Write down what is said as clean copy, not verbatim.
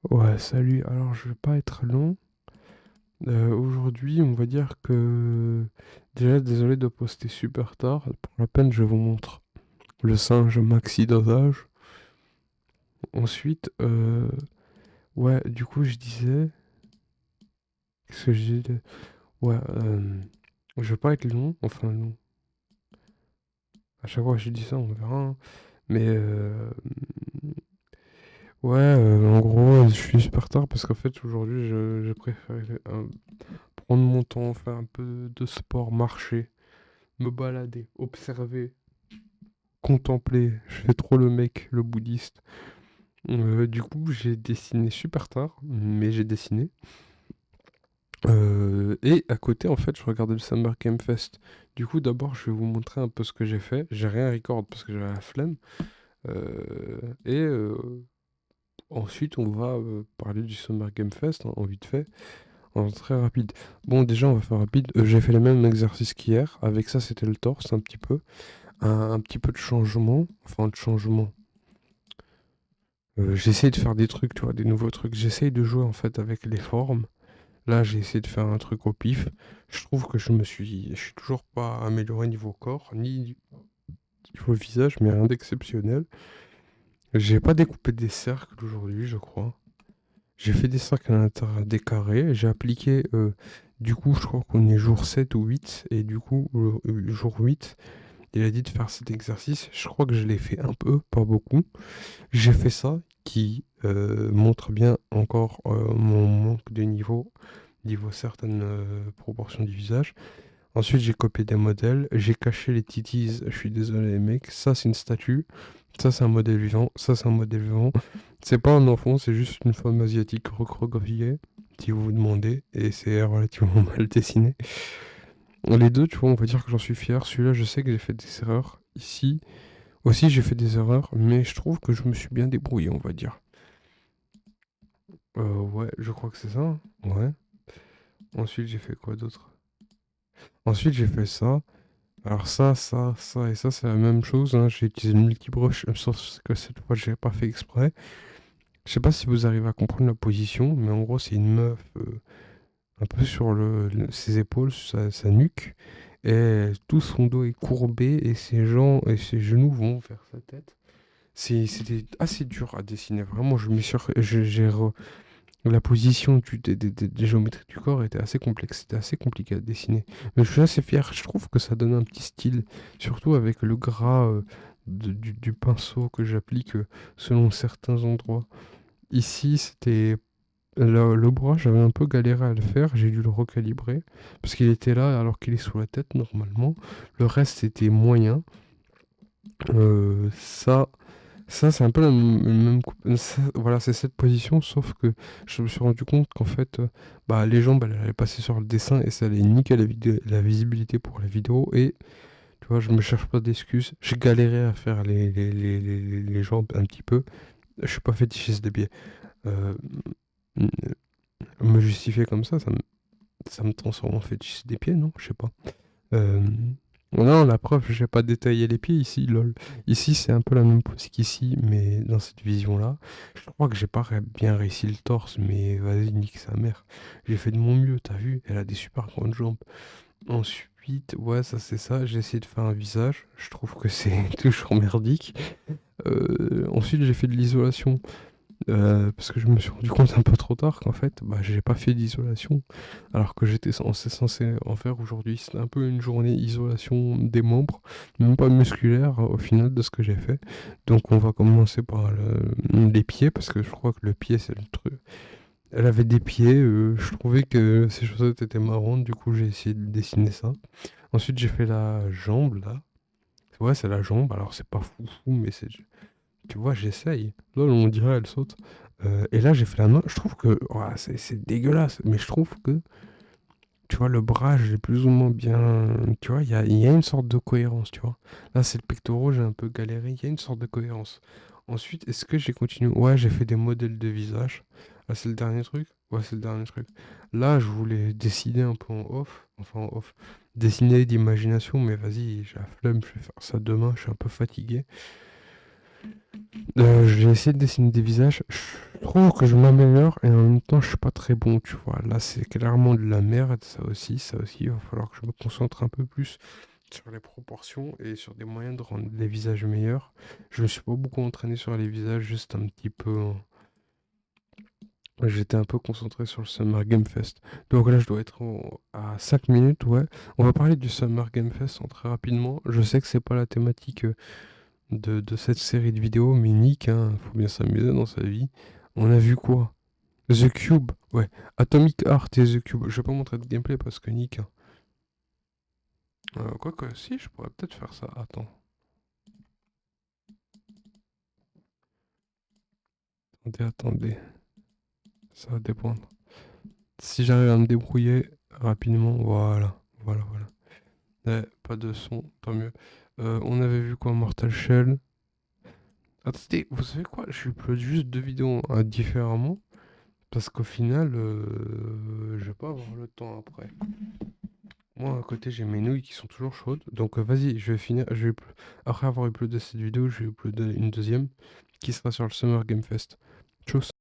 Ouais, salut. Alors, je vais pas être long. Aujourd'hui, on va dire que... Déjà, désolé de poster super tard. Pour la peine, je vous montre le singe maxi dosage. Ensuite, ouais, du coup, je disais... Qu'est-ce que j'ai dit? Ouais, je vais pas être long. Enfin, long. À chaque fois que je dis ça, on verra, hein. Mais, ouais, en gros, je suis super tard parce qu'en fait, aujourd'hui, je préfère prendre mon temps, faire un peu de sport, marcher, me balader, observer, contempler. Je fais trop le mec, le bouddhiste. Du coup, j'ai dessiné super tard, mais j'ai dessiné. Et à côté, en fait, je regardais le Summer Game Fest. Du coup, d'abord, je vais vous montrer un peu ce que j'ai fait. J'ai rien record parce que j'avais la flemme. Et ensuite, on va parler du Summer Game Fest en vite fait, en très rapide. Bon, déjà, on va faire rapide. J'ai fait les mêmes exercices qu'hier. Avec ça, c'était le torse un petit peu. Un petit peu de changement. Enfin, de changement. J'essaye de faire des trucs, tu vois, des nouveaux trucs. J'essaye de jouer en fait avec les formes. Là, j'ai essayé de faire un truc au pif. Je trouve que je suis toujours pas amélioré niveau corps, ni niveau visage, mais rien d'exceptionnel. J'ai pas découpé des cercles aujourd'hui, je crois. J'ai fait des cercles à l'intérieur des carrés. J'ai appliqué, du coup, je crois qu'on est jour 7 ou 8. Et du coup, jour 8, il a dit de faire cet exercice. Je crois que je l'ai fait un peu, pas beaucoup. J'ai fait ça qui montre bien encore mon manque de niveau certaines proportions du visage. Ensuite, j'ai copié des modèles, j'ai caché les titis, je suis désolé les mecs, ça c'est une statue, ça c'est un modèle vivant, ça c'est un modèle vivant. C'est pas un enfant, c'est juste une femme asiatique recroquevillée, si vous vous demandez, et c'est relativement mal dessiné. Les deux, tu vois, on va dire que j'en suis fier. Celui-là, je sais que j'ai fait des erreurs. Ici, aussi j'ai fait des erreurs, mais je trouve que je me suis bien débrouillé, on va dire. Ouais, je crois que c'est ça, hein. Ouais. Ensuite, j'ai fait quoi d'autre? Ensuite, j'ai fait ça. Alors ça et ça, c'est la même chose, hein. J'ai utilisé le multibrush, sauf que cette fois, j'ai pas fait exprès. Je sais pas si vous arrivez à comprendre la position, mais en gros, c'est une meuf un peu sur ses épaules, sa nuque, et tout son dos est courbé et ses jambes et ses genoux vont vers sa tête. C'était assez dur à dessiner, vraiment. Je me suis, re- j'ai re- La position des géométries du corps était assez complexe, c'était assez compliqué à dessiner. Mais je suis assez fier, je trouve que ça donne un petit style, surtout avec le gras du pinceau que j'applique selon certains endroits. Ici, c'était le bras, j'avais un peu galéré à le faire, j'ai dû le recalibrer, parce qu'il était là alors qu'il est sous la tête normalement. Le reste, c'était moyen. Ça, c'est un peu voilà, c'est cette position, sauf que je me suis rendu compte qu'en fait, bah, les jambes, elles allaient passer sur le dessin et ça allait niquer la visibilité pour la vidéo. Et tu vois, je me cherche pas d'excuses. J'ai galéré à faire les jambes un petit peu. Je suis pas fétichiste des pieds. Euh, m- Me justifier comme ça me transforme en fétichiste des pieds, non? Je sais pas. Euh, Non, la preuve, j'ai pas détaillé les pieds ici, lol. Ici, c'est un peu la même pose qu'ici, mais dans cette vision-là. Je crois que j'ai pas bien réussi le torse, mais vas-y, nique sa mère. J'ai fait de mon mieux, t'as vu? Elle a des super grandes jambes. Ensuite, ouais, ça c'est ça. J'ai essayé de faire un visage. Je trouve que c'est toujours merdique. Ensuite, j'ai fait de l'isolation. Parce que je me suis rendu compte un peu trop tard qu'en fait, bah, j'ai pas fait d'isolation, alors que censé en faire aujourd'hui. C'était un peu une journée isolation des membres, même pas musculaire au final de ce que j'ai fait. Donc on va commencer par les pieds, parce que je crois que le pied c'est le truc. Elle avait des pieds, je trouvais que ces chaussettes étaient marrantes, du coup j'ai essayé de dessiner ça. Ensuite j'ai fait la jambe là. Ouais, c'est la jambe, alors c'est pas fou fou, mais c'est tu vois, j'essaye. Là, on dirait, elle saute. Et là, j'ai fait la main. Je trouve que ouah, c'est dégueulasse. Mais je trouve que, tu vois, le bras, j'ai plus ou moins bien. Tu vois, il y a une sorte de cohérence, tu vois. Là, c'est le pectoral, j'ai un peu galéré. Il y a une sorte de cohérence. Ensuite, est-ce que j'ai continué? Ouais, j'ai fait des modèles de visage. Là, c'est le dernier truc. Ouais, c'est le dernier truc. Là, je voulais dessiner un peu en off. Enfin, en off. Dessiner d'imagination, mais vas-y, j'ai la flemme. Je vais faire ça demain. Je suis un peu fatigué. J'ai essayé de dessiner des visages. Je trouve que je m'améliore et en même temps, je suis pas très bon, tu vois. Là, c'est clairement de la merde, ça aussi, ça aussi. Il va falloir que je me concentre un peu plus sur les proportions et sur des moyens de rendre les visages meilleurs. Je me suis pas beaucoup entraîné sur les visages, juste un petit peu, hein. J'étais un peu concentré sur le Summer Game Fest. Donc là, je dois être à 5 minutes, ouais. On va parler du Summer Game Fest très rapidement. Je sais que c'est pas la thématique de cette série de vidéos, mais Nick, hein, faut bien s'amuser dans sa vie. On a vu quoi? The Cube, ouais. Atomic Heart et The Cube. Je vais pas montrer de gameplay parce que Nick, hein. Quoique, si, je pourrais peut-être faire ça. Attends. Attendez. Ça va dépendre. Si j'arrive à me débrouiller rapidement, voilà. Voilà, voilà. Pas de son, tant mieux. On avait vu quoi? Mortal Shell. Attendez, vous savez quoi? Je upload juste deux vidéos différemment. Parce qu'au final, je vais pas avoir le temps après. Moi, à côté, j'ai mes nouilles qui sont toujours chaudes. Donc, vas-y, je vais finir. Après avoir uploadé cette vidéo, je vais uploader une deuxième qui sera sur le Summer Game Fest. Tchuss.